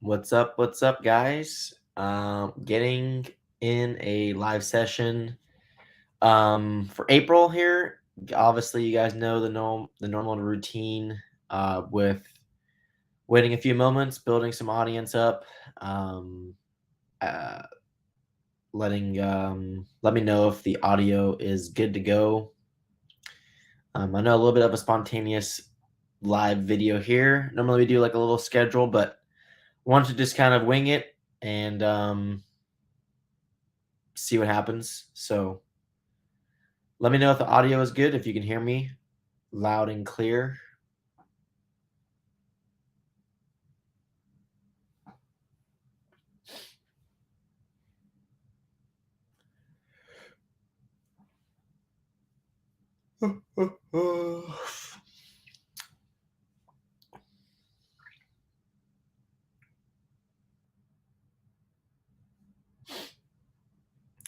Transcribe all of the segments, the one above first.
What's up? What's up, guys? Getting in a live session for April here. Obviously, you guys know the normal routine with waiting a few moments, building some audience up, um, uh, let me know if the audio is good to go. I know a little bit of a spontaneous live video here. Normally, we do like a little schedule, but wanted to just kind of wing it and see what happens. So let me know if the audio is good, if you can hear me loud and clear.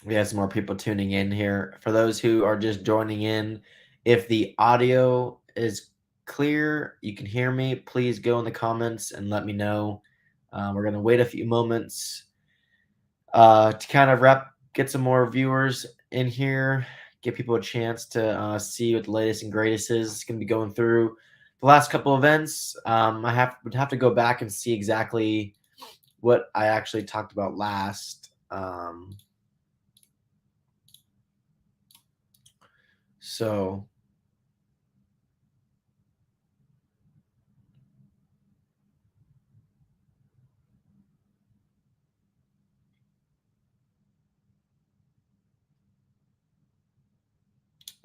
We have some more people tuning in here. For those who are just joining in, if the audio is clear, you can hear me, please go in the comments and let me know. We're going to wait a few moments to kind of get some more viewers in here, give people a chance to see what the latest and greatest is. It's going to be going through the last couple events. Would have to go back and see exactly what I actually talked about last. So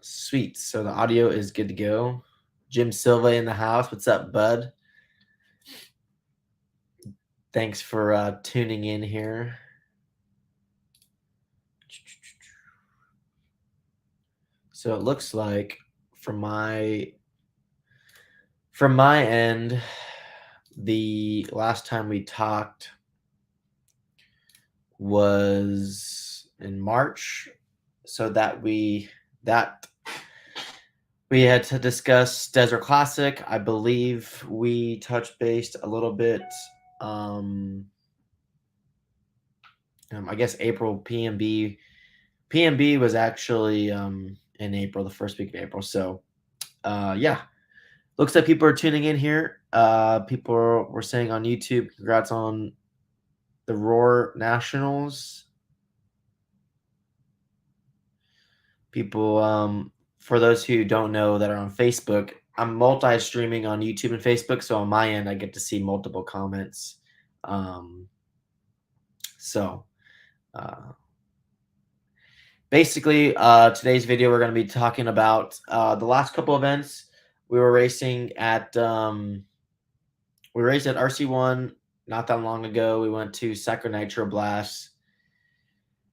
sweet. So the audio is good to go. Jim Silva in the house. What's up, bud? Thanks for tuning in here. So it looks like from my end, the last time we talked was in March, so that we had to discuss Desert Classic. I believe we touched base a little bit. I guess April PMB. PMB was actually in April, the first week of April. So yeah, looks like people are tuning in here. People were saying on YouTube, congrats on the Roar Nationals. People, for those who don't know that are on Facebook, I'm multi-streaming on YouTube and Facebook, so on my end, I get to see multiple comments. So, basically, today's video, we're going to be talking about the last couple events. We were racing at RC1 not that long ago. We went to Psycho Nitro Blast.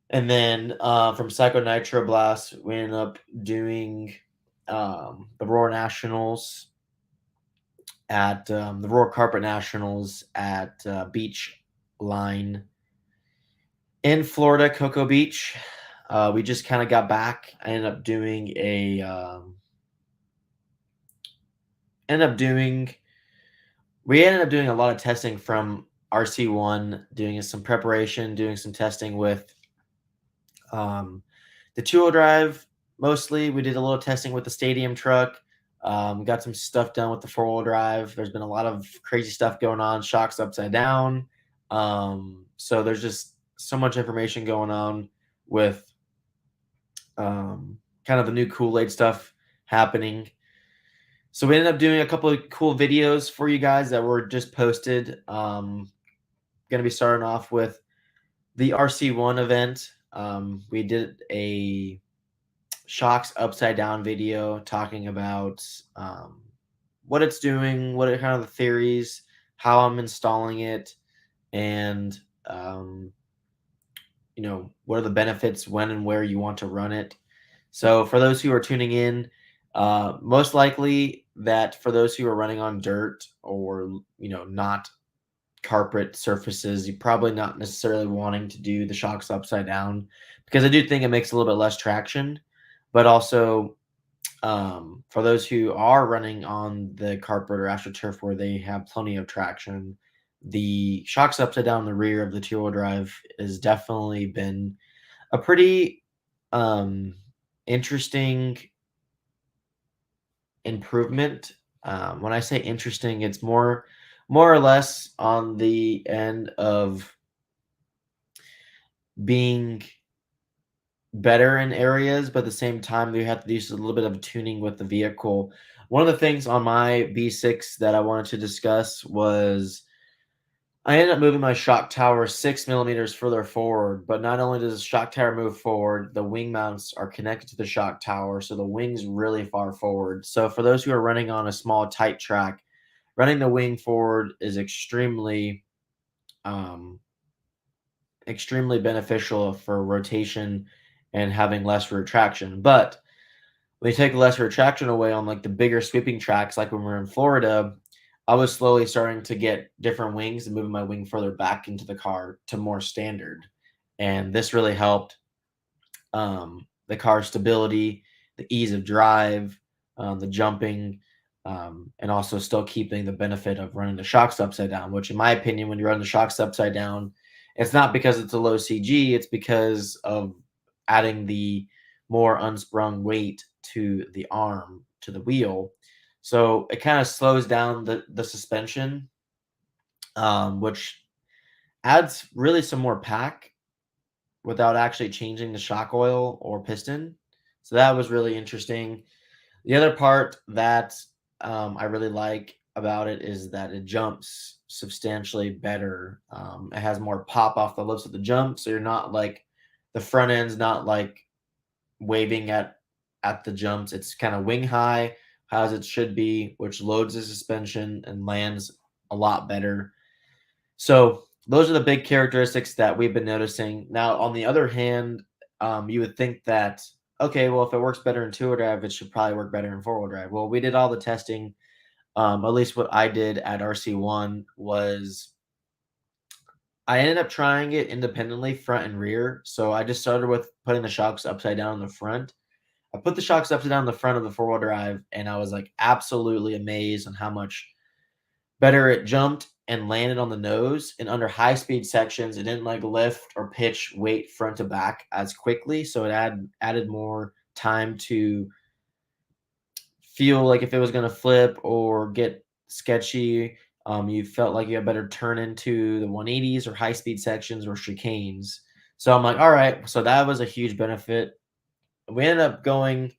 And then from Psycho Nitro Blast, we ended up doing the Roar Nationals at the Roar Carpet Nationals at Beach Line in Florida, Cocoa Beach. We just kind of got back. I ended up doing we ended up doing a lot of testing from RC1, doing some preparation, doing some testing with the two-wheel drive. Mostly, we did a little testing with the stadium truck. Got some stuff done with the four-wheel drive. There's been a lot of crazy stuff going on. Shocks upside down. So there's just so much information going on with kind of the new Kool-Aid stuff happening. So we ended up doing a couple of cool videos for you guys that were just posted. Going to be starting off with the RC1 event. We did a Shocks upside down video talking about what it's doing, what it kind of the theories, how I'm installing it, and um, what are the benefits when and where you want to run it. So for those who are tuning in, most likely that for those who are running on dirt or not carpet surfaces, you're probably not necessarily wanting to do the shocks upside down because I do think it makes a little bit less traction. But also, for those who are running on the carpet or astroturf where they have plenty of traction, the shocks upside down the rear of the two-wheel drive has definitely been a pretty um, interesting improvement. When I say interesting, it's more or less on the end of being better in areas, but at the same time, you have to do a little bit of tuning with the vehicle. One of the things on my B6 that I wanted to discuss was I ended up moving my shock tower 6 millimeters further forward, but not only does the shock tower move forward, the wing mounts are connected to the shock tower, so the wing's really far forward. So for those who are running on a small, tight track, running the wing forward is um, extremely beneficial for rotation and having less retraction. But when you take less retraction away on like the bigger sweeping tracks, like when we're in Florida, I was slowly starting to get different wings and moving my wing further back into the car to more standard. And this really helped the car stability, the ease of drive, the jumping, and also still keeping the benefit of running the shocks upside down, which, in my opinion, when you run the shocks upside down, it's not because it's a low CG, it's because of adding the more unsprung weight to the arm, to the wheel. So it kind of slows down the suspension, which adds really some more pack without actually changing the shock oil or piston. So that was really interesting. The other part that I really like about it is that it jumps substantially better. It has more pop off the lips of the jump, so you're not like the front end's not like waving at the jumps. It's kind of wing high, as it should be, which loads the suspension and lands a lot better. So those are the big characteristics that we've been noticing. Now, on the other hand, you would think that okay, well, if it works better in two-wheel drive, it should probably work better in four-wheel drive. Well, we did all the testing. At least what I did at RC1 was I ended up trying it independently, front and rear. So I just started with putting the shocks upside down in the front. I put the shocks upside down in the front of the four-wheel drive, and I was like absolutely amazed on how much better it jumped and landed on the nose. And under high speed sections, it didn't like lift or pitch weight front to back as quickly. So it added more time to feel like if it was going to flip or get sketchy. You felt like you had better turn into the 180s or high speed sections or chicanes. So I'm like, all right. So that was a huge benefit. We ended up going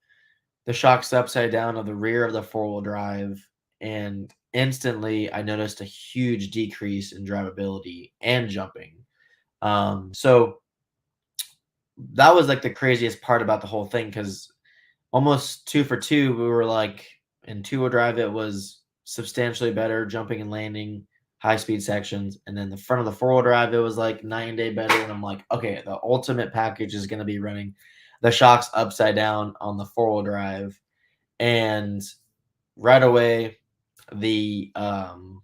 the shocks upside down of the rear of the four-wheel drive, and instantly I noticed a huge decrease in drivability and jumping. So that was like the craziest part about the whole thing because almost two for two, we were like in two-wheel drive, it was substantially better jumping and landing, high speed sections, and then the front of the four-wheel drive, it was like night and day better. And I'm like, okay, the ultimate package is going to be running the shocks upside down on the four-wheel drive. And right away, the um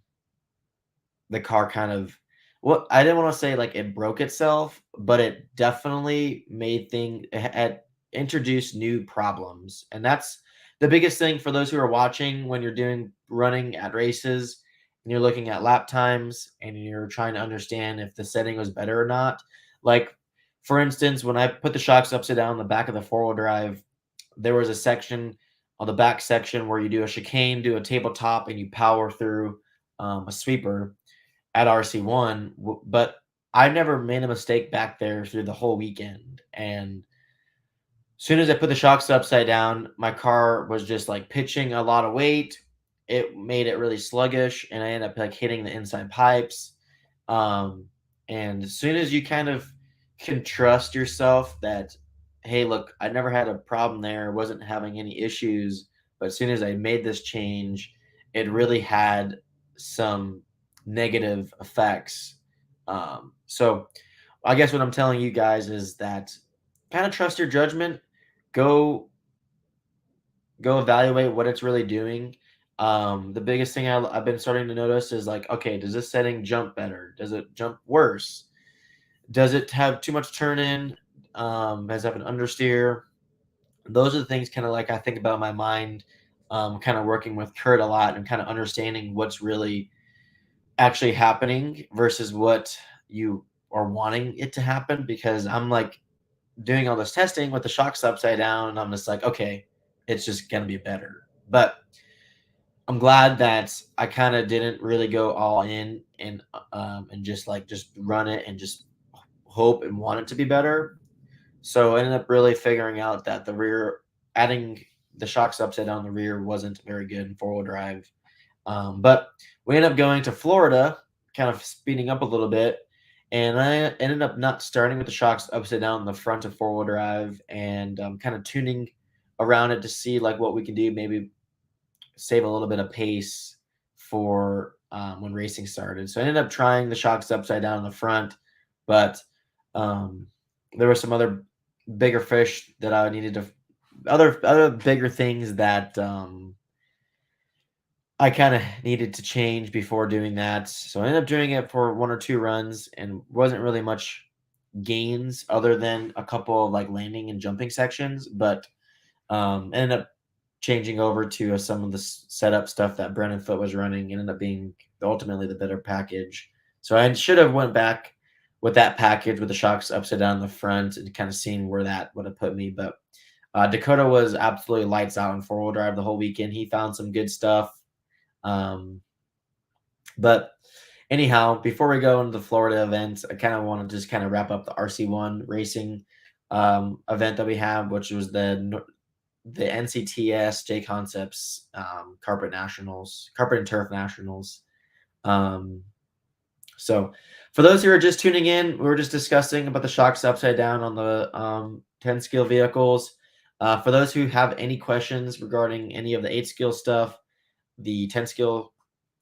the car kind of what I didn't want to say like it broke itself, but it definitely made thing it had introduced new problems. And that's the biggest thing for those who are watching when you're doing running at races and you're looking at lap times and you're trying to understand if the setting was better or not. Like for instance, when I put the shocks upside down on the back of the four-wheel drive, there was a section on the back section where you do a chicane, do a tabletop, and you power through a sweeper at RC1. But I never made a mistake back there through the whole weekend. And as soon as I put the shocks upside down, my car was just like pitching a lot of weight. It made it really sluggish, and I ended up like hitting the inside pipes. Um, and as soon as you kind of can trust yourself that, hey, look, I never had a problem there, wasn't having any issues. But as soon as I made this change, it really had some negative effects. So I guess what I'm telling you guys is that kind of trust your judgment. Go go evaluate what it's really doing. The biggest thing I've been starting to notice is like, okay, does this setting jump better? Does it jump worse? Does it have too much turn in? Does it have an understeer? Those are the things kind of like I think about in my mind, kind of working with Kurt a lot and kind of understanding what's really actually happening versus what you are wanting it to happen. Because I'm like doing all this testing with the shocks upside down, and I'm just like, okay, it's just gonna be better. But I'm glad that I kind of didn't really go all in and just run it and just hope and want it to be better. So I ended up really figuring out that the rear adding the shocks upside down the rear wasn't very good in four-wheel drive. But we ended up going to Florida, kind of speeding up a little bit, and I ended up not starting with the shocks upside down in the front of four-wheel drive and kind of tuning around it to see like what we can do, maybe save a little bit of pace for when racing started. So I ended up trying the shocks upside down in the front, but um, there were some other bigger fish that I needed to other bigger things that I kind of needed to change before doing that. So I ended up doing it for one or two runs and wasn't really much gains other than a couple of like landing and jumping sections, but ended up changing over to some of the setup stuff that Brennan Foot was running ended up being ultimately the better package. So I should have went back with that package with the shocks upside down in the front and kind of seeing where that would have put me. But Dakota was absolutely lights out in four-wheel drive the whole weekend. He found some good stuff. Um, but anyhow, before we go into the Florida event, I kind of want to just kind of wrap up the RC1 racing event that we have, which was the NCTS J Concepts Carpet Nationals, Carpet and Turf Nationals. Um, so, for those who are just tuning in, we were just discussing about the shocks upside down on the 10 skill vehicles. For those who have any questions regarding any of the 8 skill stuff, the 10 skill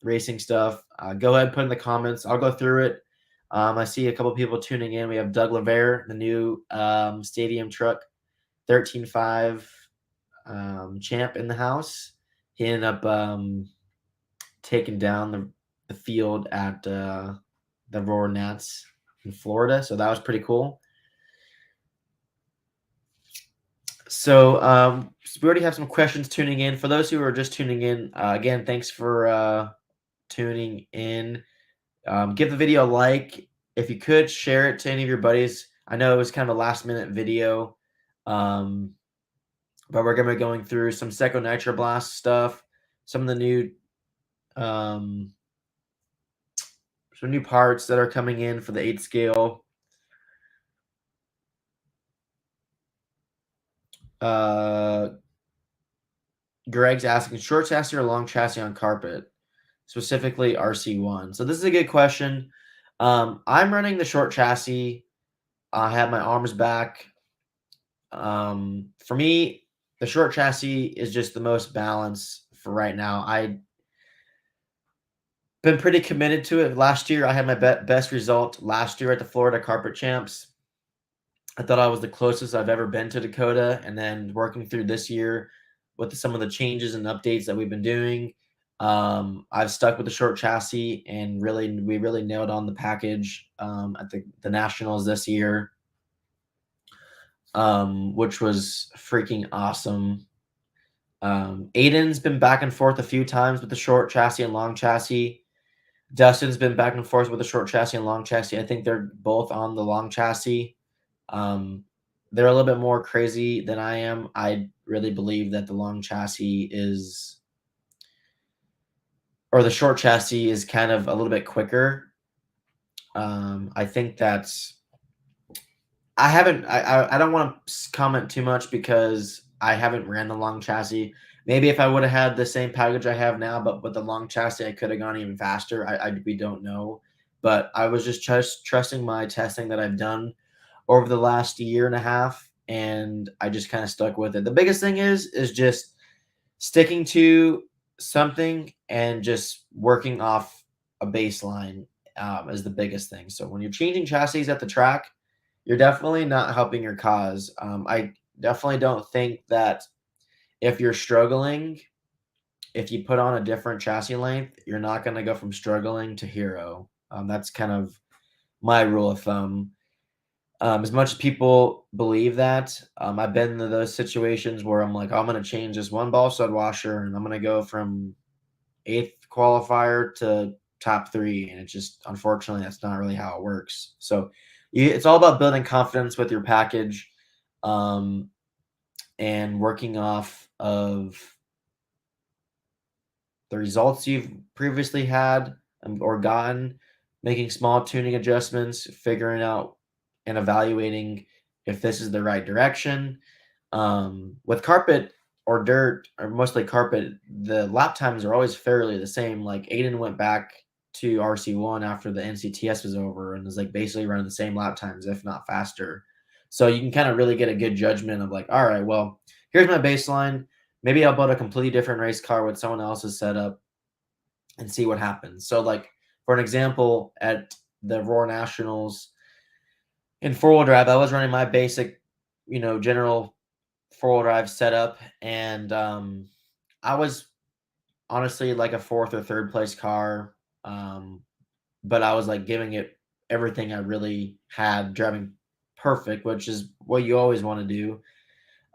racing stuff, go ahead and put in the comments. I'll go through it. I see a couple people tuning in. We have Doug Lavere, the new stadium truck 13.5 champ in the house. He ended up taking down the field at the Roar Nats in Florida. So that was pretty cool. So we already have some questions tuning in. For those who are just tuning in, again, thanks for tuning in. Give the video a like. If you could, share it to any of your buddies. I know it was kind of a last-minute video, but we're going to be going through some Seco Nitro Blast stuff, some of the new some new parts that are coming in for the 8 scale. Greg's asking short chassis or long chassis on carpet, specifically RC1. So this is a good question. I'm running the short chassis. I have my arms back. For me, the short chassis is just the most balanced for right now. I've been pretty committed to it. Last year, I had my best result last year at the Florida Carpet Champs. I thought I was the closest I've ever been to Dakota, and then working through this year with some of the changes and updates that we've been doing, I've stuck with the short chassis, and we really nailed on the package at the Nationals this year, which was freaking awesome. Aiden's been back and forth a few times with the short chassis and long chassis. Dustin's been back and forth with the short chassis and long chassis. I think they're both on the long chassis. They're a little bit more crazy than I am. I really believe that the long chassis or the short chassis is kind of a little bit quicker. I think I don't want to comment too much because I haven't ran the long chassis. Maybe if I would have had the same package I have now, but with the long chassis, I could have gone even faster. We don't know, but I was just trusting my testing that I've done over the last year and a half, and I just kind of stuck with it. The biggest thing is just sticking to something and just working off a baseline is the biggest thing. So when you're changing chassis at the track, you're definitely not helping your cause. I definitely don't think that if you're struggling, if you put on a different chassis length, you're not going to go from struggling to hero. That's kind of my rule of thumb. As much as people believe that, I've been in those situations where I'm like, "Oh, I'm going to change this one ball stud washer and I'm going to go from eighth qualifier to top three. And it's just, unfortunately, that's not really how it works. So it's all about building confidence with your package um, and working off of the results you've previously had or gotten, making small tuning adjustments, figuring out and evaluating if this is the right direction. With carpet or dirt, or mostly carpet, the lap times are always fairly the same. Like Aiden went back to RC1 after the NCTS was over and was like basically running the same lap times, if not faster. So you can kind of really get a good judgment of like, all right, well, here's my baseline. Maybe I'll build a completely different race car with someone else's setup and see what happens. So, like for an example, at the Roar Nationals in four-wheel drive, I was running my basic, general four-wheel drive setup, and I was honestly like a fourth or third place car, but I was like giving it everything I really had, driving perfect, which is what you always want to do.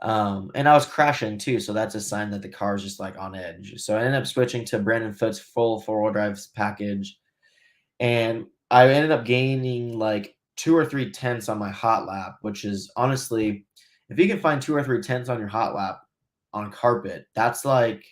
And I was crashing too, so that's a sign that the car is just like on edge. So I ended up switching to Brandon Foot's full four-wheel drive package, and I ended up gaining like 2 or 3 tenths on my hot lap, which is honestly, if you can find 2 or 3 tenths on your hot lap on carpet, that's like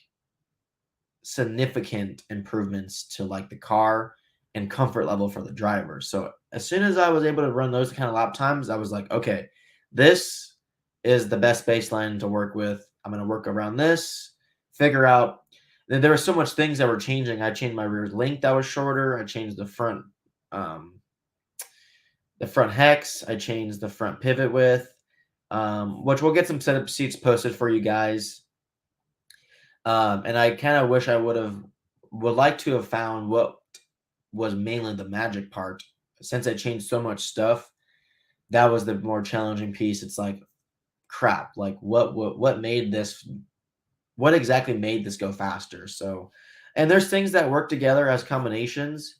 significant improvements to like the car and comfort level for the driver. So as soon as I was able to run those kind of lap times, I was like, okay, this is the best baseline to work with. I'm going to work around this, figure out. Then there were so much things that were changing. I changed my rear length that was shorter. I changed um, the front hex. I changed the front pivot width, which we'll get some setup sheets posted for you guys. And I kind of wish I would like to have found what was mainly the magic part. Since I changed so much stuff, that was the more challenging piece. It's like, crap, like what made this, what exactly made this go faster? So, and there's things that work together as combinations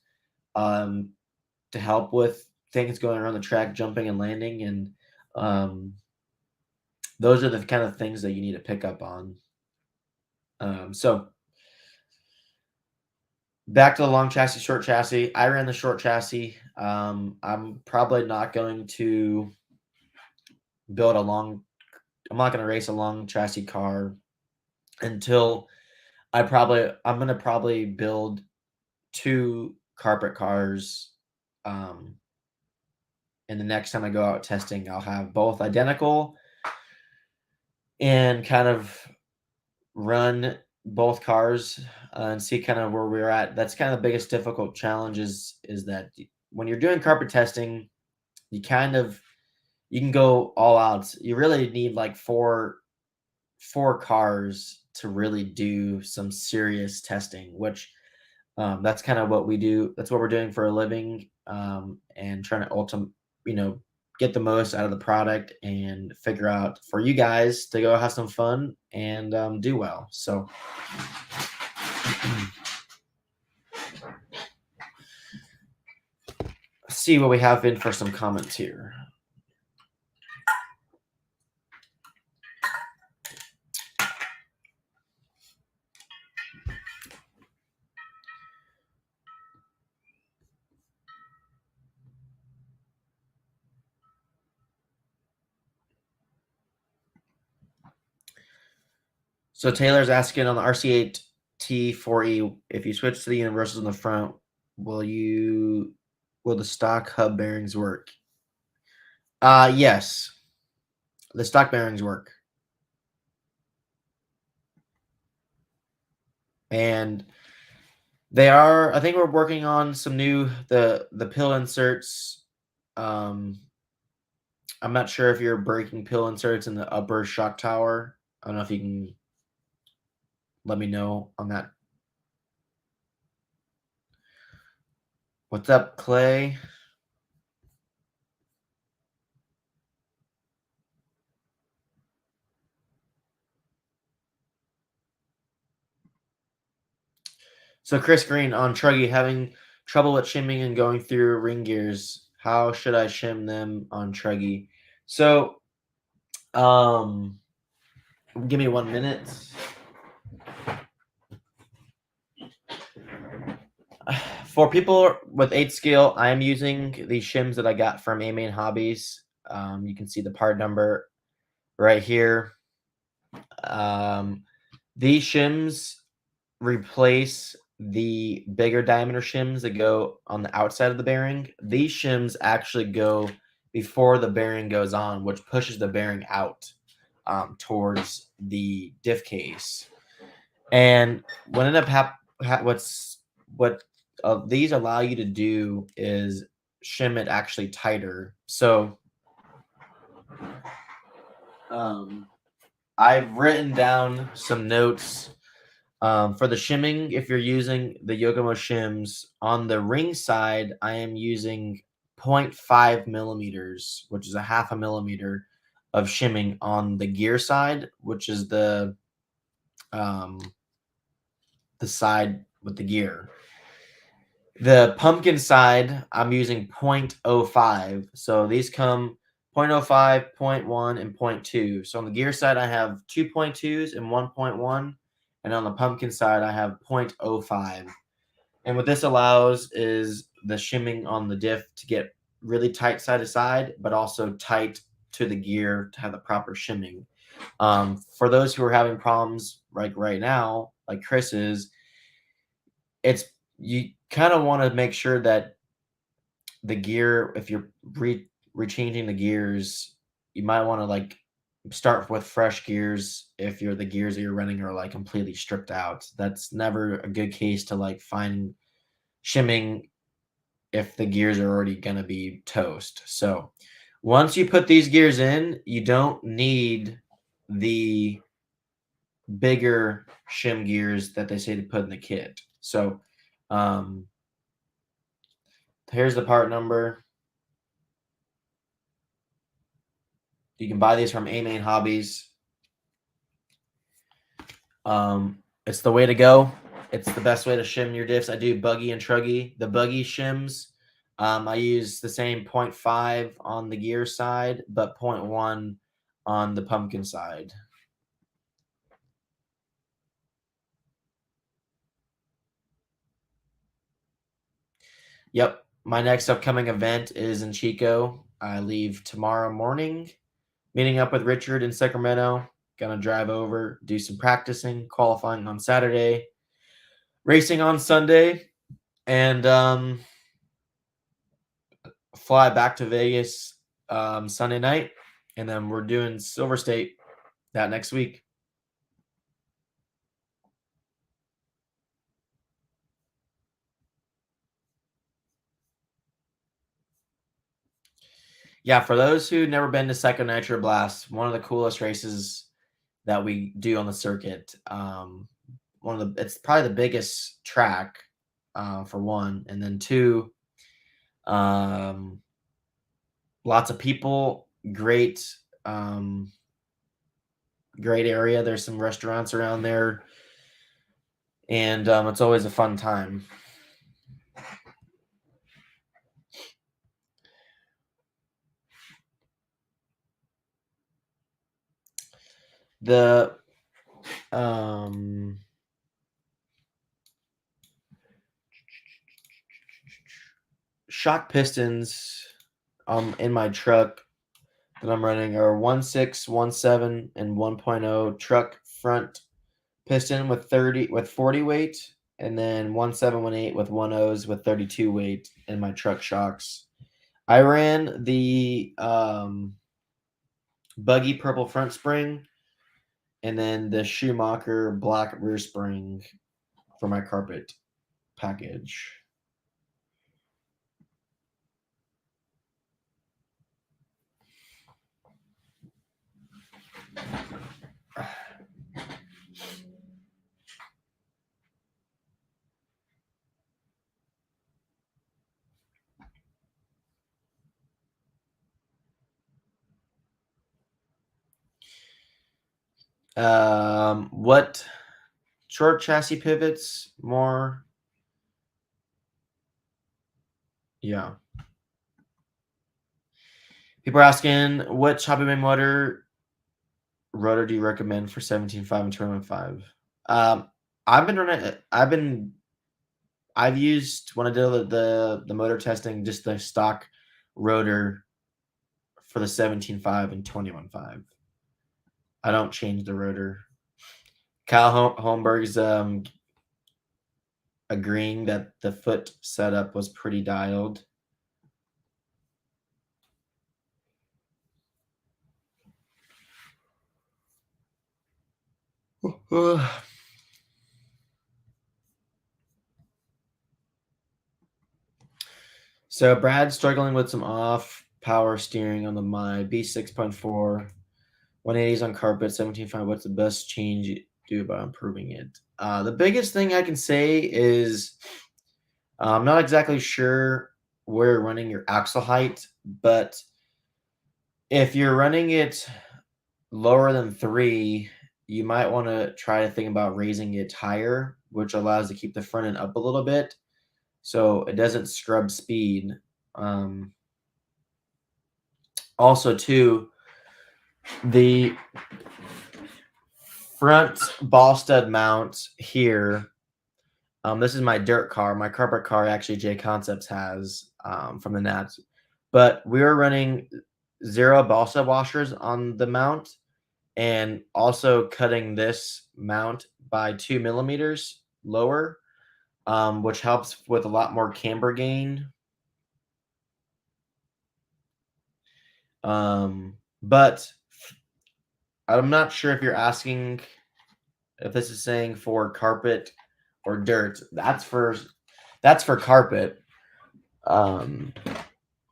um, to help with things going around the track, jumping and landing, and um, those are the kind of things that you need to pick up on. So back to the long chassis, short chassis. I ran the short chassis. I'm probably not going to build a long. I'm not going to race a long chassis car until I'm going to probably build two carpet cars. Um, and the next time I go out testing, I'll have both identical and kind of run both cars and see kind of where we're at. That's kind of the biggest difficult challenge is that when you're doing carpet testing, you kind of you can go all out. You really need like four cars to really do some serious testing, which that's kind of what we do. That's what we're doing for a living, and trying to you know, get the most out of the product and figure out for you guys to go have some fun and do well. So, let's see what we have in for some comments here. So Taylor's asking on the RC8 T4E, if you switch to the universals in the front, will the stock hub bearings work? Yes. The stock bearings work. And I think we're working on some new the pill inserts. Um I'm not sure if you're breaking pill inserts in the upper shock tower. I don't know if you can let me know on that What's up, Clay? So Chris Green on Truggy having trouble with shimming and going through ring gears. How should I shim them on Truggy? So, um, give me 1 minute. For people with 8 scale, I am using the shims that I got from A Main Hobbies. You can see the part number right here. Um, these shims replace the bigger diameter shims that go on the outside of the bearing. These shims actually go before the bearing goes on, which pushes the bearing out towards the diff case. And what ended up what these allow you to do is shim it actually tighter. So um, I've written down some notes for the shimming. If you're using the Yokomo shims on the ring side, I am using 0.5 millimeters, which is a half a millimeter of shimming on the gear side, which is um, the side with the gear. The pumpkin side, I'm using 0.05. So these come 0.05, 0.1, and 0.2. So on the gear side, I have 2.2s and 1.1. And on the pumpkin side, I have 0.05. And what this allows is the shimming on the diff to get really tight side to side, but also tight to the gear to have the proper shimming. For those who are having problems like right now, like Chris is, it's you kind of want to make sure that the gear, if you're rechanging the gears, you might want to like start with fresh gears if you're the gears that you're running are like completely stripped out. That's never a good case to like find shimming if the gears are already going to be toast. So once you put these gears in, you don't need the bigger shim gears that they say to put in the kit. So um, here's the part number. You can buy these from A Main Hobbies. It's the way to go. It's the best way to shim your diffs. I do buggy and truggy. The buggy shims, I use the same 0.5 on the gear side, but 0.1 on the pumpkin side. Yep. My next upcoming event is in Chico. I leave tomorrow morning, meeting up with Richard in Sacramento. Gonna drive over, do some practicing, qualifying on Saturday, racing on Sunday, and fly back to Vegas Sunday night, and then we're doing Silver State that next week. Yeah, for those who never been to Psycho Nitro Blast, one of the coolest races that we do on the circuit. It's probably the biggest track for one, and then two, um, lots of people, great area. There's some restaurants around there, and it's always a fun time. The shock pistons in my truck that I'm running are 1.6, 1.7, and 1.0 truck front piston with 40 weight, and then 1.7, 1.8 with 1.0s with 32 weight in my truck shocks. I ran the buggy purple front spring and then the Schumacher black rear spring for my carpet package. What short chassis pivots more? Yeah. People are asking what choppy main rotor do you recommend for 17.5 and 21.5? Um, I've been running. I've used when I did the motor testing just the stock rotor for the 17.5 and 21.5. I don't change the rotor. Kyle Holmberg's agreeing that the foot setup was pretty dialed. So Brad's struggling with some off power steering on the my B6.4, 180s on carpet, 17.5. What's the best change you do about improving it? The biggest thing I can say is I'm not exactly sure where you're running your axle height, but if you're running it lower than 3, you might want to try to think about raising it higher, which allows to keep the front end up a little bit so it doesn't scrub speed. Um, Also, too, the front ball stud mount here. This is my dirt car. My carpet car actually J Concepts has from the Nats, but we were running 0 ball stud washers on the mount, and also cutting this mount by 2 millimeters lower, which helps with a lot more camber gain. But I'm not sure if you're asking if this is saying for carpet or dirt. That's for carpet. Um,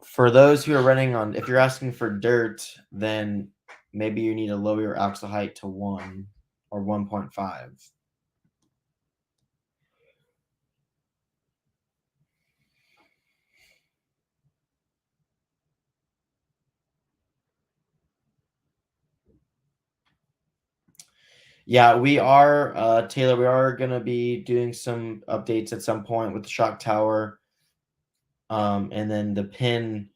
for those who are running on, if you're asking for dirt, then maybe you need to lower your axle height to 1 or 1.5. Yeah, we are, Taylor. We are gonna be doing some updates at some point with the shock tower, and then the pin.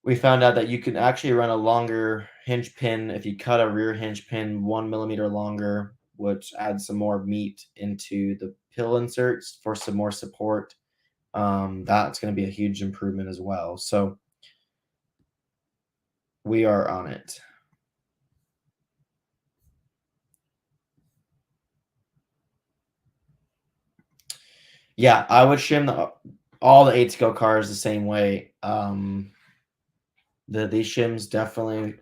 We found out that you can actually run a longer hinge pin if you cut a rear hinge pin 1 millimeter longer, which adds some more meat into the pill inserts for some more support. That's going to be a huge improvement as well. So we are on it. Yeah, I would shim all the 8-scale cars the same way. These shims definitely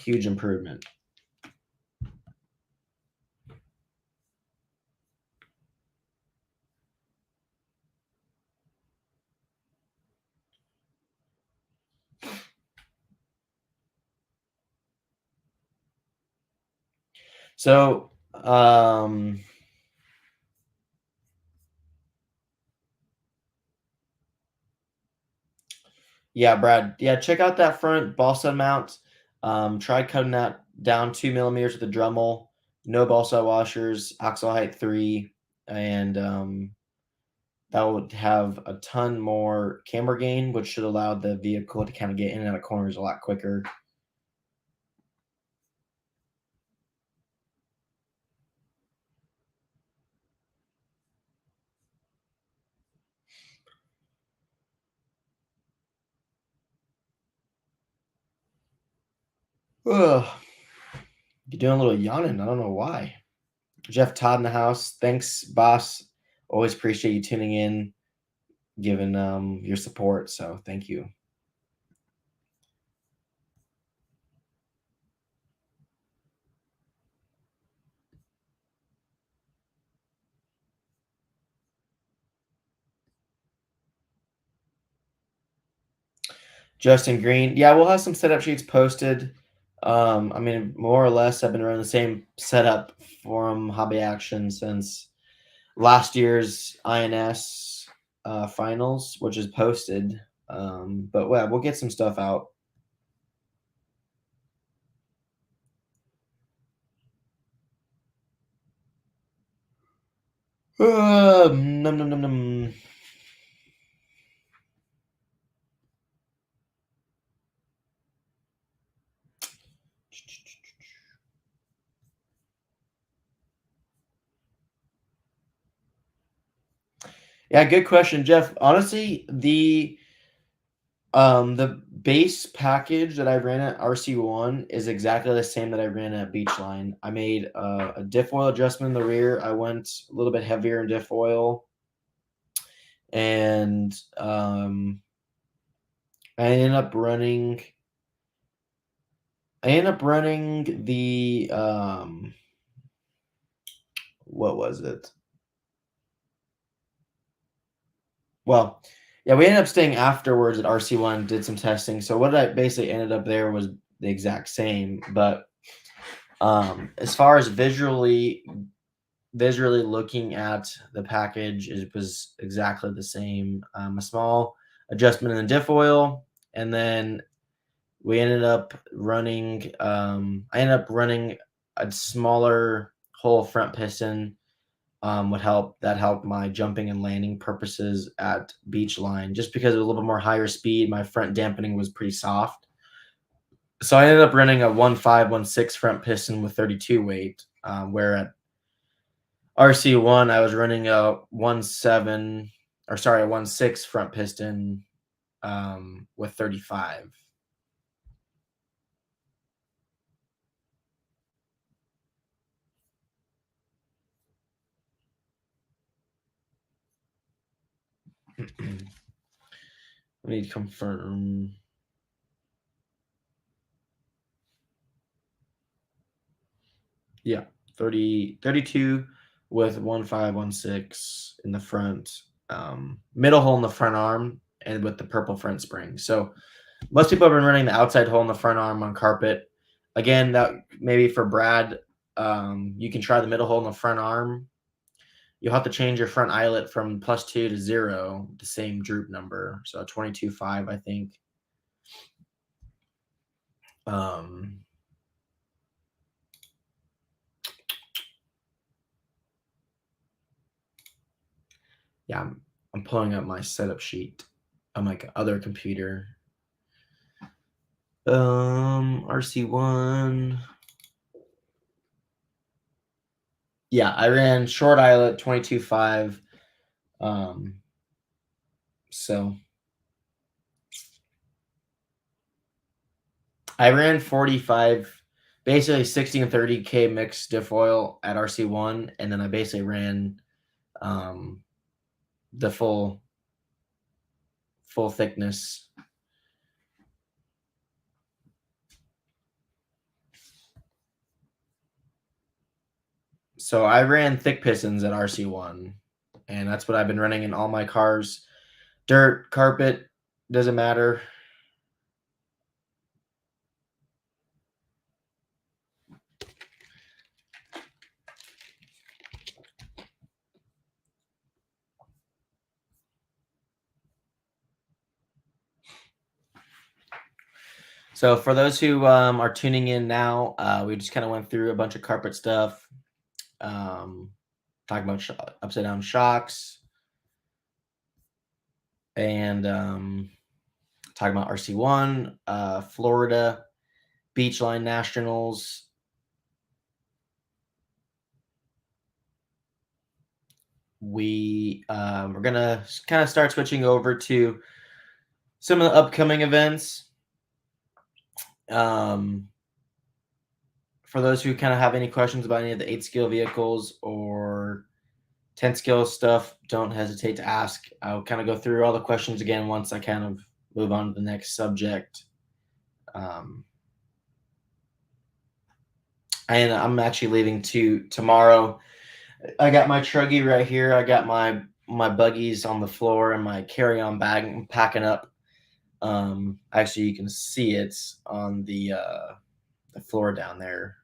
huge improvement. So, yeah, Brad. Yeah, check out that front ball stud mount. Try cutting that down 2 millimeters with the Dremel. No ball stud washers, axle height 3, and that would have a ton more camber gain, which should allow the vehicle to kind of get in and out of corners a lot quicker. Ugh. You're doing a little yawning. I don't know why. Jeff Todd in the house. Thanks, boss. Always appreciate you tuning in, giving your support. So thank you. Justin Green. Yeah, we'll have some setup sheets posted. I mean, more or less, I've been running the same setup from Hobby Action since last year's INS finals, which is posted. But yeah, we'll get some stuff out. Num, num, num, num. Yeah, good question, Jeff. Honestly, the base package that I ran at RC1 is exactly the same that I ran at Beachline. I made a diff oil adjustment in the rear. I went a little bit heavier in diff oil, and I ended up running. I ended up running the what was it? Well, yeah, we ended up staying afterwards at RC1, did some testing. So what I basically ended up there was the exact same, but as far as visually looking at the package, it was exactly the same. A small adjustment in the diff oil, and then we ended up running. I ended up running a smaller hole front piston. Would help that helped my jumping and landing purposes at Beachline, just because it was a little bit more higher speed. My front dampening was pretty soft, so I ended up running a 1.5, 1.6 front piston with 32 weight. Where at RC1, I was running a 1.7, or sorry, a 1.6 front piston with 35. Let me confirm. Yeah, 32 with 1.5, 1.6 in the front, middle hole in the front arm, and with the purple front spring. So most people have been running the outside hole in the front arm on carpet. Again, that maybe for Brad, you can try the middle hole in the front arm. You'll have to change your front eyelet from +2 to 0, the same droop number. So 22.5, I think. Um, yeah, I'm pulling up my setup sheet on my other computer. RC1. Yeah, I ran short eyelet 22.5. So I ran 45, basically 60 and 30K mixed diff oil at RC1, and then I basically ran um, the full thickness. So I ran thick pistons at RC1, and that's what I've been running in all my cars. Dirt, carpet, doesn't matter. So for those who are tuning in now, we just kind of went through a bunch of carpet stuff, um, talking about upside down shocks, and talking about RC1, Florida, Beachline Nationals. We're gonna kind of start switching over to some of the upcoming events. For those who kind of have any questions about any of the 8 scale vehicles or 10 scale stuff, don't hesitate to ask. I'll kind of go through all the questions again once I kind of move on to the next subject. And I'm actually leaving tomorrow. I got my Truggy right here. I got my buggies on the floor and my carry-on bag. I'm packing up. Actually, you can see it on the floor down there.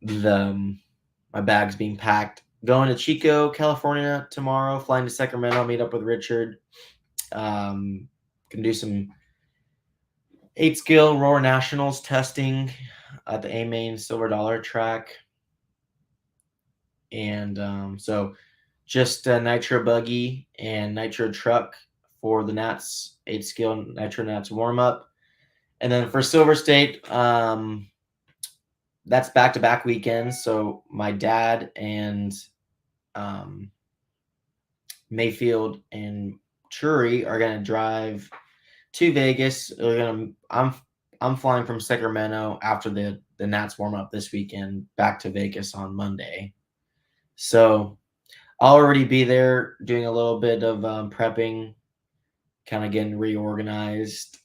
My bag's being packed. Going to Chico, California tomorrow. Flying to Sacramento. Meet up with Richard. Can do some 8 scale Roar Nationals testing at the A Main Silver Dollar track. And so just a nitro buggy and nitro truck for the Nats 8 skill nitro Nats warm up. And then for Silver State, that's back to back weekends. So my dad and um, Mayfield and Truggy are gonna drive to Vegas. I'm flying from Sacramento after the Nats warm up this weekend back to Vegas on Monday. So I'll already be there doing a little bit of prepping, kind of getting reorganized.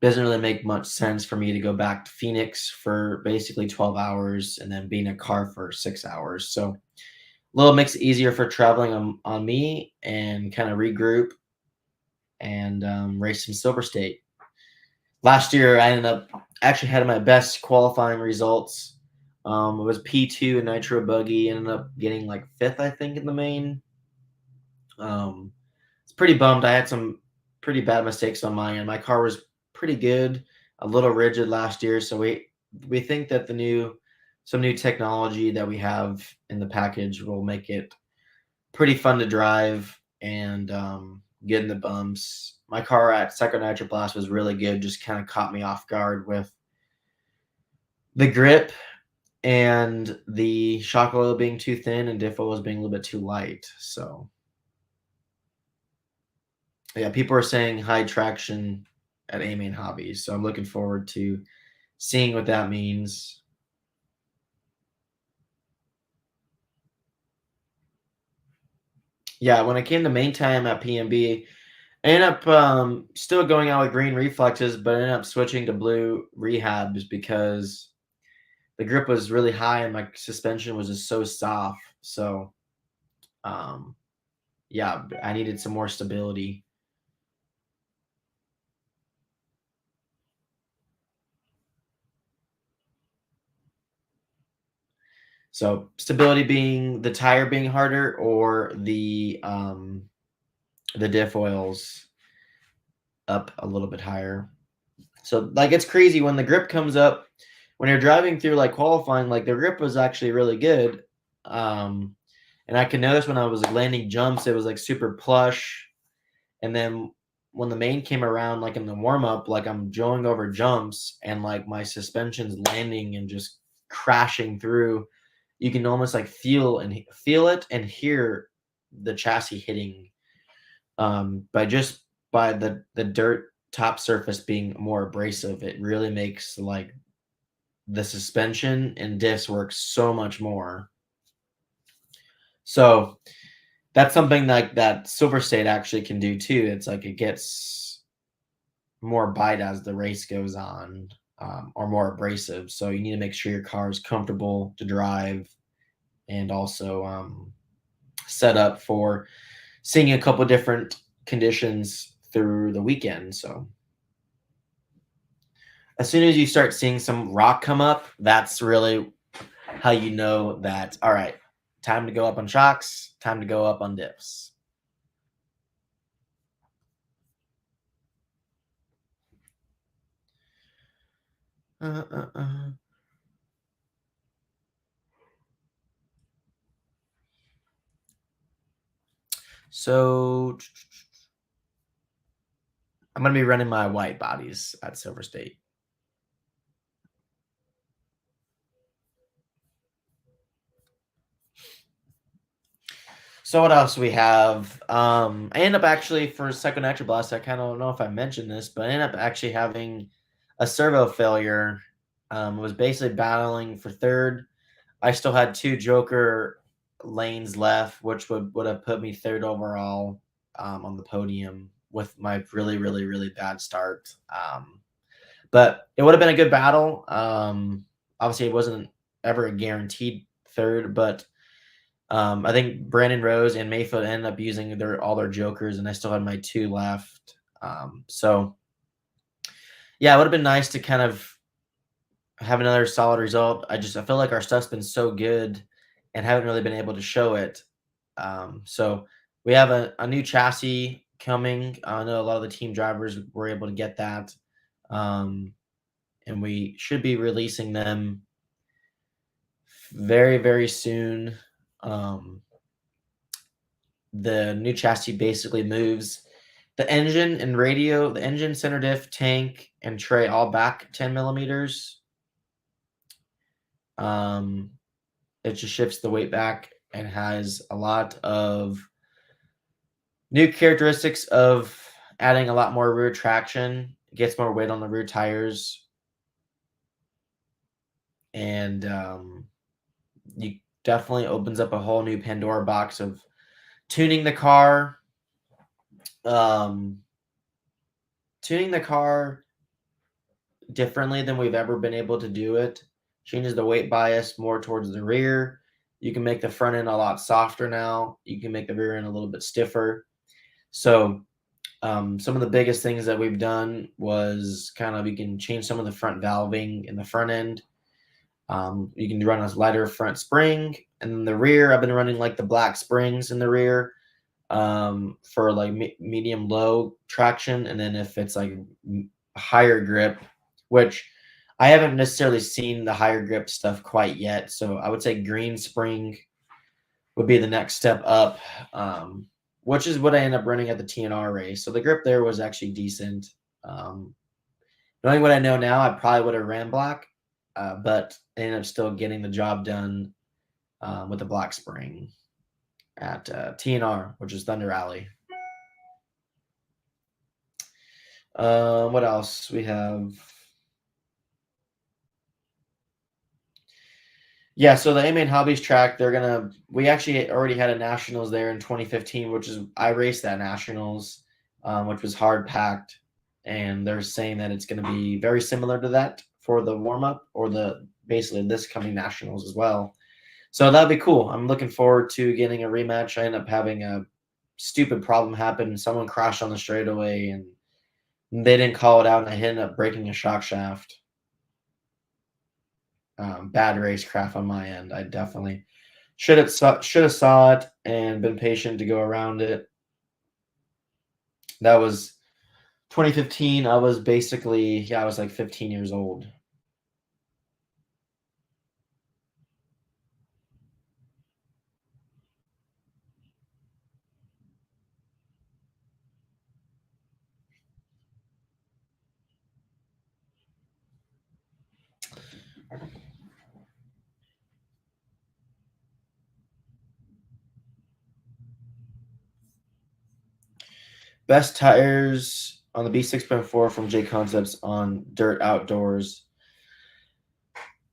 Doesn't really make much sense for me to go back to Phoenix for basically 12 hours and then be in a car for 6 hours. So a little makes it easier for traveling on me and kind of regroup and race some Silver State. Last year, I ended up actually had my best qualifying results. It was P2 in Nitro Buggy, ended up getting like fifth, I think, in the main. It's pretty bummed. I had some pretty bad mistakes on my end. My car was pretty good, a little rigid last year, so we think that some new technology that we have in the package will make it pretty fun to drive and get in the bumps. My car at Second Nitro Blast was really good, just kind of caught me off guard with the grip and the shock oil being too thin and diff oil being a little bit too light. So yeah, people are saying high traction at Amy and Hobbies. So I'm looking forward to seeing what that means. Yeah, when it came to main time at PMB, I ended up still going out with green reflexes, but I ended up switching to blue rehabs because the grip was really high and my suspension was just so soft. So, um, yeah, I needed some more stability. So, stability being the tire being harder or the diff oils up a little bit higher. So like it's crazy when the grip comes up when you're driving through like qualifying, like the grip was actually really good. Um, and I can notice when I was like, landing jumps, it was like super plush. And then when the main came around, like in the warm up, like I'm going over jumps and like my suspension's landing and just crashing through. You can almost like feel it and hear the chassis hitting by the dirt top surface being more abrasive. It really makes like the suspension and diffs work so much more. So that's something like that Silver State actually can do too. It's like it gets more bite as the race goes on, or more abrasive. So you need to make sure your car is comfortable to drive and also set up for seeing a couple different conditions through the weekend. So as soon as you start seeing some rock come up, that's really how you know that, all right, time to go up on shocks, time to go up on dips. Uh, uh, uh. So I'm going to be running my white bodies at Silver State. So what else we have? I end up actually for second Nitro Blast. I kind of don't know if I mentioned this, but I ended up actually having a servo failure. Was basically battling for third. I still had 2 Joker lanes left, which would have put me third overall on the podium with my really, really, really bad start. But it would have been a good battle. Obviously, it wasn't ever a guaranteed third, but I think Brandon Rose and Mayfield ended up using all their Jokers, and I still had my 2 left. So, yeah, it would have been nice to kind of have another solid result. I feel like our stuff's been so good and haven't really been able to show it. So we have a new chassis coming. I know a lot of the team drivers were able to get that. And we should be releasing them very, very soon. Um, the new chassis basically moves the engine and radio, the engine, center diff, tank, and tray all back 10 millimeters. Um, it just shifts the weight back and has a lot of new characteristics of adding a lot more rear traction, gets more weight on the rear tires, and you definitely opens up a whole new Pandora box of tuning the car. Um, tuning the car differently than we've ever been able to do it. Changes the weight bias more towards the rear. You can make the front end a lot softer now. You can make the rear end a little bit stiffer. So some of the biggest things that we've done was kind of you can change some of the front valving in the front end. You can run a lighter front spring, and then the rear, I've been running like the black springs in the rear for like medium low traction, and then if it's like higher grip, which I haven't necessarily seen the higher grip stuff quite yet, so I would say green spring would be the next step up, which is what I ended up running at the TNR race. So the grip there was actually decent. Um, Knowing what I know now, I probably would have ran black, but I ended up still getting the job done with the black spring at TNR, which is Thunder Alley. What else we have? Yeah, so the A-Main Hobbies track, we actually already had a Nationals there in 2015, I raced that Nationals, which was hard packed. And they're saying that it's going to be very similar to that for the warm up or basically this coming Nationals as well. So that'd be cool. I'm looking forward to getting a rematch. I ended up having a stupid problem happen. Someone crashed on the straightaway and they didn't call it out, and I ended up breaking a shock shaft. Bad racecraft on my end. I definitely should have saw it and been patient to go around it. That was 2015. I was like 15 years old. Best tires on the B6.4 from J Concepts on dirt outdoors.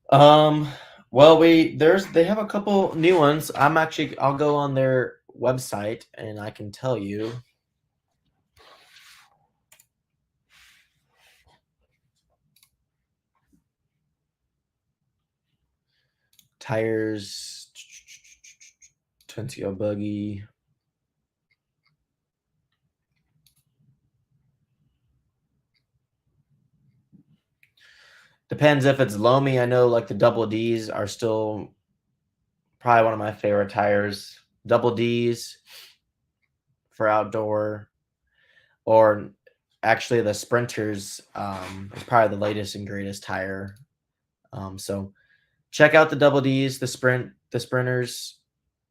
Well, they have a couple new ones. I'll go on their website and I can tell you. Tires, Tensio buggy. Depends if it's loamy. I know like the double D's are still probably one of my favorite tires. Double D's for outdoor, or actually the Sprinters is probably the latest and greatest tire. So check out the double D's, the Sprinters.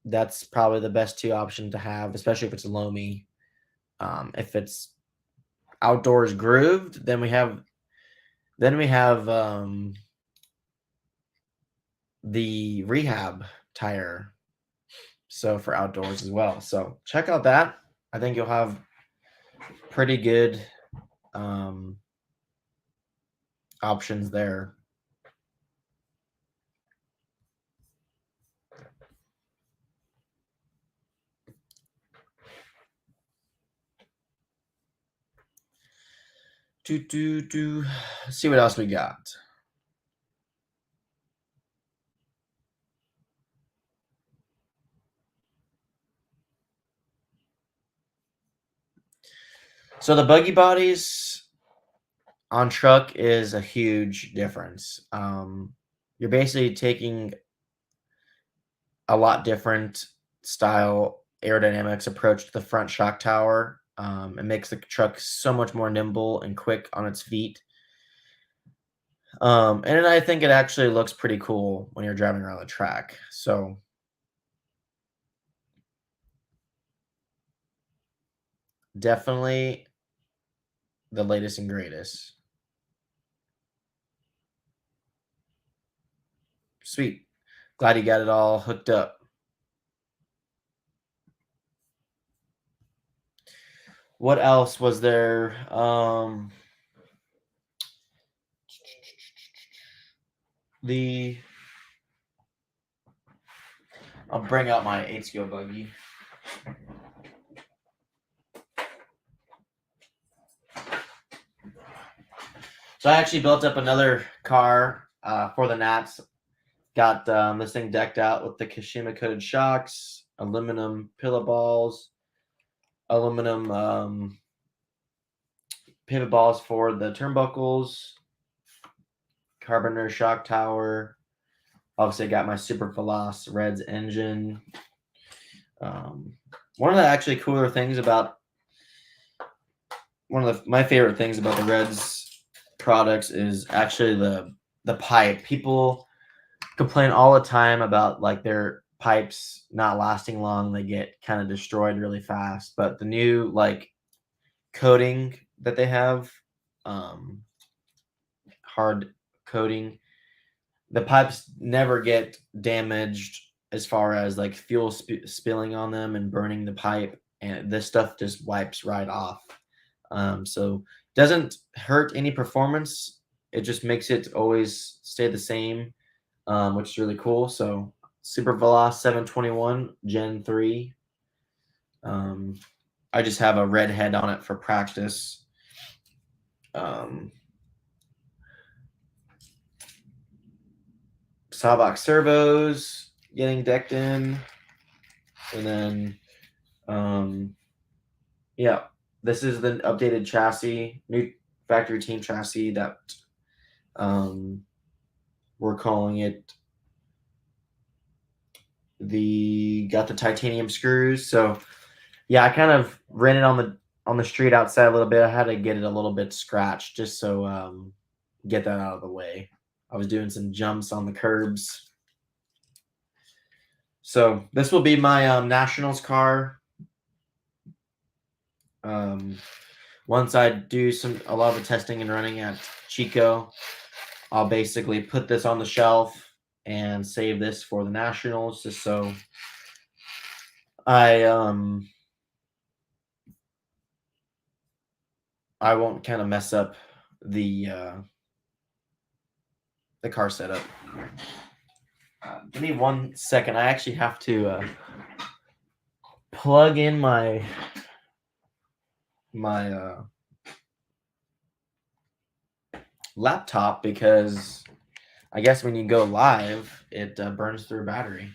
That's probably the best two options to have, especially if it's loamy. If it's outdoors grooved, then we have the rehab tire. So for outdoors as well. So check out that. I think you'll have pretty good options there. Let's see what else we got. So the buggy bodies on truck is a huge difference. You're basically taking a lot different style aerodynamics approach to the front shock tower. It makes the truck so much more nimble and quick on its feet. And I think it actually looks pretty cool when you're driving around the track. So Definitely the latest and greatest. Sweet. Glad you got it all hooked up. What else was there? The I'll bring out my 8 skill buggy. So I actually built up another car for the Nats. Got this thing decked out with the Kashima coated shocks, aluminum pillow balls, aluminum pivot balls for the turnbuckles, carboner shock tower. Obviously, I got my Super Veloz Reds engine. One of the actually cooler things about my favorite things about the Reds products is actually the pipe. People complain all the time about like their pipes not lasting long. They get kind of destroyed really fast. But the new like coating that they have, um, hard coating, the pipes never get damaged as far as like fuel spilling on them and burning the pipe. And this stuff just wipes right off. So doesn't hurt any performance. It just makes it always stay the same, which is really cool. So Super Veloz 721 Gen 3. I just have a red head on it for practice. Sawbox servos getting decked in. And then, yeah, this is the updated chassis, new factory team chassis that we're calling it got the titanium screws. So yeah, I kind of ran it on the street outside a little bit. I had to get it a little bit scratched just so get that out of the way. I was doing some jumps on the curbs. So this will be my Nationals car. Once I do a lot of the testing and running at Chico, I'll basically put this on the shelf and save this for the Nationals just so I won't kind of mess up the car setup. Give me 1 second. I actually have to plug in my laptop because I guess when you go live, it burns through battery.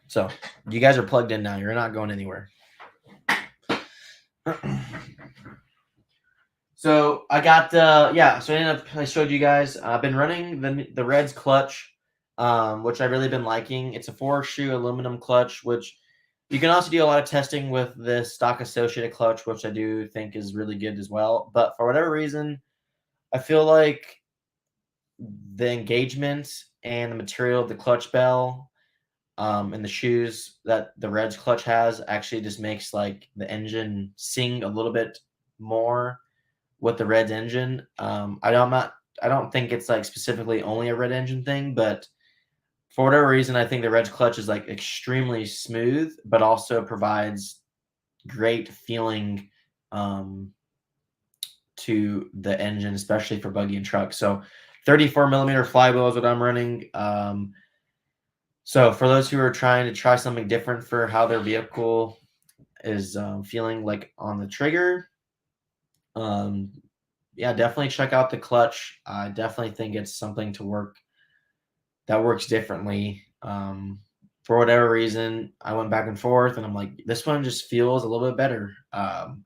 So you guys are plugged in now. You're not going anywhere. So I got So I showed you guys. I've been running the Reds clutch, which I've really been liking. It's a 4-shoe aluminum clutch, which you can also do a lot of testing with the stock associated clutch, which I do think is really good as well. But for whatever reason, I feel like the engagement and the material of the clutch bell, and the shoes that the Reds clutch has actually just makes like the engine sing a little bit more with the Reds engine. I don't think it's like specifically only a Red engine thing, but for whatever reason, I think the Reds clutch is like extremely smooth, but also provides great feeling to the engine, especially for buggy and truck. So 34 millimeter flywheel is what I'm running. So for those who are trying to try something different for how their vehicle is feeling like on the trigger, yeah, definitely check out the clutch. I definitely think it's something that works differently. For whatever reason, I went back and forth, and I'm like, this one just feels a little bit better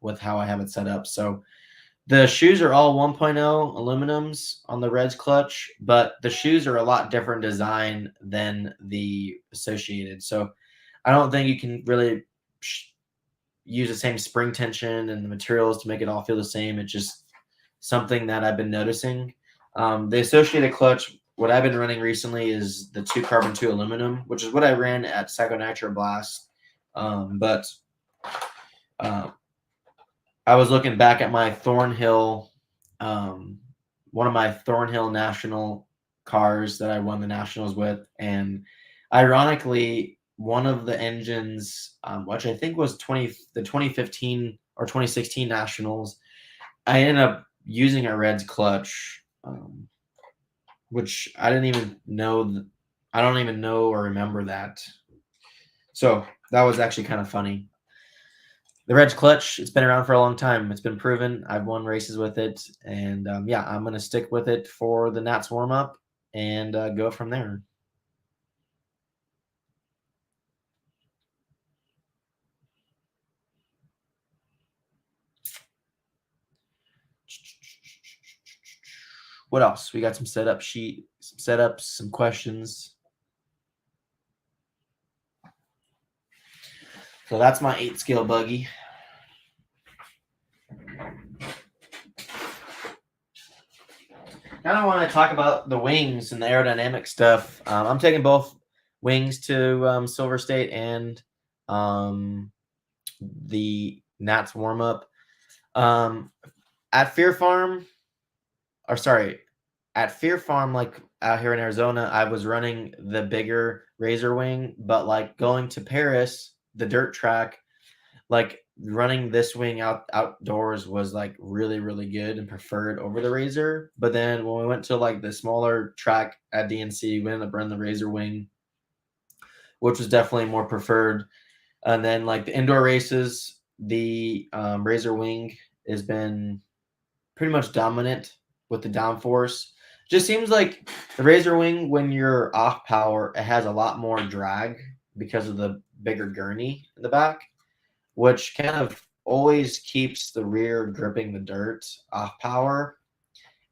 with how I have it set up. So the shoes are all 1.0 aluminums on the Reds clutch, but the shoes are a lot different design than the associated. So I don't think you can really use the same spring tension and the materials to make it all feel the same. It's just something that I've been noticing. The associated clutch what I've been running recently is the 2 carbon 2 aluminum, which is what I ran at Psycho Nitro Blast. But I was looking back at my Thornhill, one of my Thornhill National cars that I won the Nationals with, and ironically, one of the engines, which I think was the 2015 or 2016 Nationals, I ended up using a Reds clutch, which I didn't even know. I don't even know or remember that. So that was actually kind of funny. The Reg Clutch, it's been around for a long time. It's been proven. I've won races with it. And yeah, I'm going to stick with it for the Nats warm up and go from there. What else? We got some setup sheet, some setups, some questions. So that's my 8-scale buggy. Now I want to talk about the wings and the aerodynamic stuff. I'm taking both wings to Silver State and the Nats warm up. At Fear Farm, or sorry, at Fear Farm, like out here in Arizona, I was running the bigger Razor wing, but like going to Paris, the dirt track, like running this wing outdoors was like really, really good and preferred over the Razor. But then when we went to like the smaller track at DNC, we ended up running the Razor wing, which was definitely more preferred. And then like the indoor races, the Razor wing has been pretty much dominant with the downforce. Just seems like the Razor wing, when you're off power, it has a lot more drag because of the bigger gurney in the back, which kind of always keeps the rear gripping the dirt off power.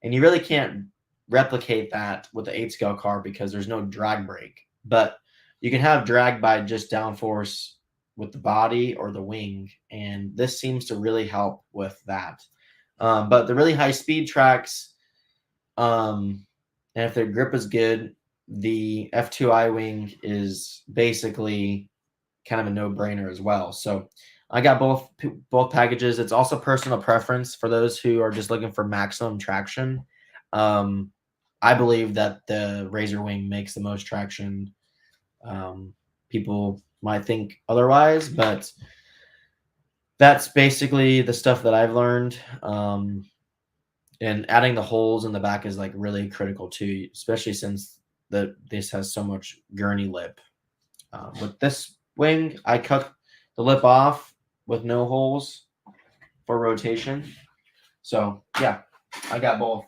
And you really can't replicate that with the 8-scale car because there's no drag brake. But you can have drag by just downforce with the body or the wing. And this seems to really help with that. But the really high speed tracks, and if their grip is good, the F2I wing is basically kind of a no-brainer as well. So I got both packages. It's also personal preference for those who are just looking for maximum traction. I believe that the Razor wing makes the most traction. People might think otherwise, but that's basically the stuff that I've learned. And adding the holes in the back is like really critical too, especially since this has so much gurney lip. With this wing, I cut the lip off with no holes for rotation. So yeah, I got both.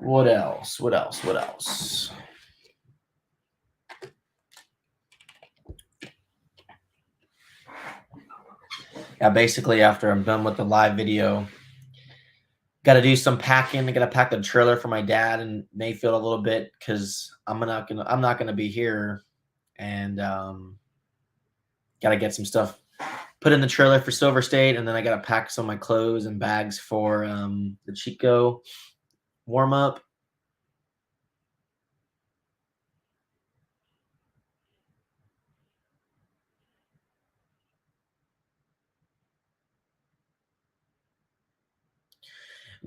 What else? What else? What else? Yeah, basically after I'm done with the live video, got to do some packing. I got to pack the trailer for my dad in Mayfield a little bit because I'm not gonna be here, and got to get some stuff put in the trailer for Silver State, and then I got to pack some of my clothes and bags for the Chico warm up.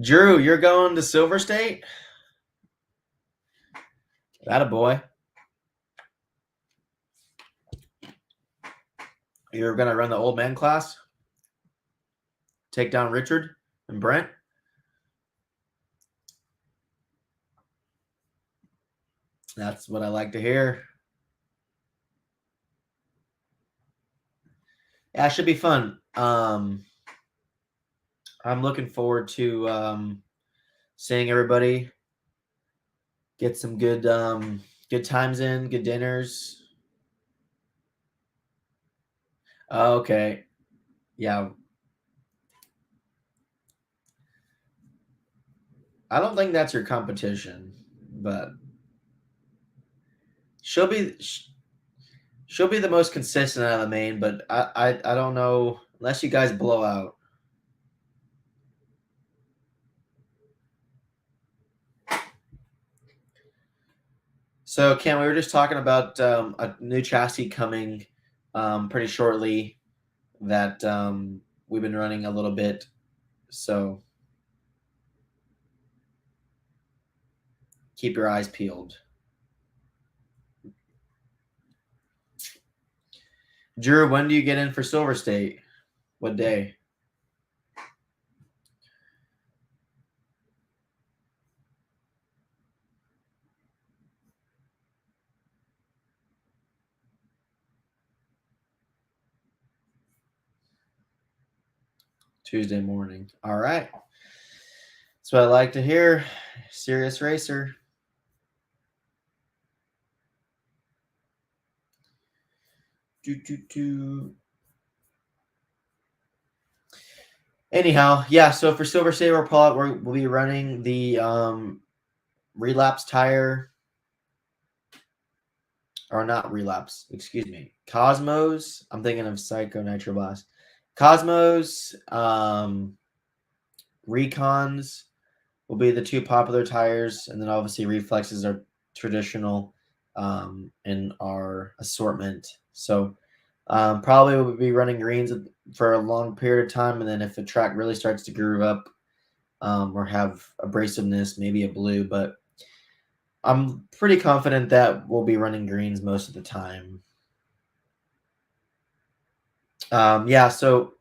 Drew, you're going to Silver State? That a boy. You're gonna run the old man class? Take down Richard and Brent? That's what I like to hear. Yeah, it should be fun. I'm looking forward to seeing everybody, get some good times in, good dinners. Okay. Yeah. I don't think that's your competition, but she'll be She'll be the most consistent out of the main, but I don't know unless you guys blow out. So, Cam, we were just talking about a new chassis coming pretty shortly that we've been running a little bit. So, keep your eyes peeled. Drew, when do you get in for Silver State? What day? Tuesday morning. All right. That's what I like to hear. Serious racer. Anyhow, yeah. So for Silver State, we'll be running the relapse tire, or not relapse. Excuse me, Cosmos. I'm thinking of Psycho Nitroblast. Cosmos, Recons will be the two popular tires, and then obviously Reflexes are traditional in our assortment. So probably we'll be running greens for a long period of time, and then if the track really starts to groove up or have abrasiveness, maybe a blue. But I'm pretty confident that we'll be running greens most of the time. Yeah, so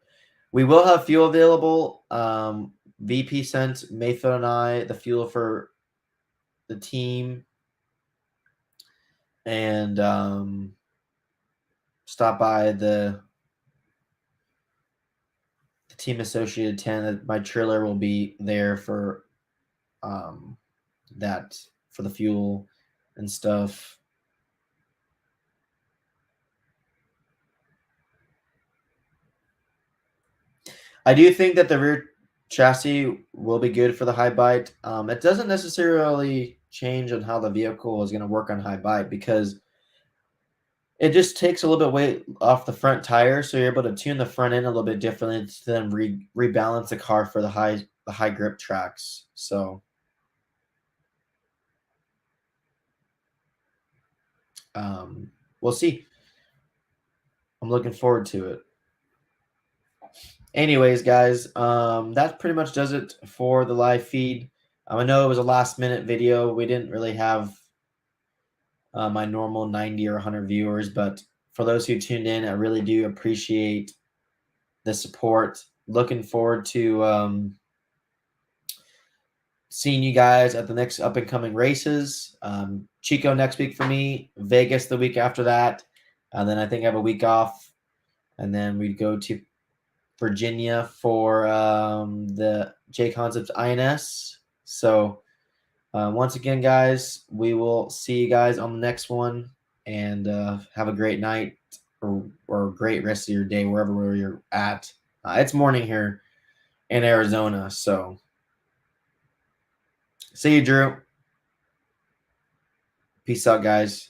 we will have fuel available. VP sent Mayfield and I the fuel for the team, and stop by the team associated 10. My trailer will be there for that, for the fuel and stuff. I do think that the rear chassis will be good for the high bite. It doesn't necessarily change on how the vehicle is going to work on high bite, because it just takes a little bit weight off the front tire, so you're able to tune the front end a little bit differently to then rebalance the car for the high grip tracks. So we'll see. I'm looking forward to it. Anyways, guys, that pretty much does it for the live feed. I know it was a last minute video. We didn't really have my normal 90 or 100 viewers, but for those who tuned in, I really do appreciate the support. Looking forward to seeing you guys at the next up and coming races. Chico next week for me, Vegas the week after that, and then I think I have a week off, and then we'd go to Virginia for the J Concepts INS. So once again, guys, we will see you guys on the next one, and have a great night or great rest of your day wherever you're at. It's morning here in Arizona, so see you, Drew. Peace out, guys.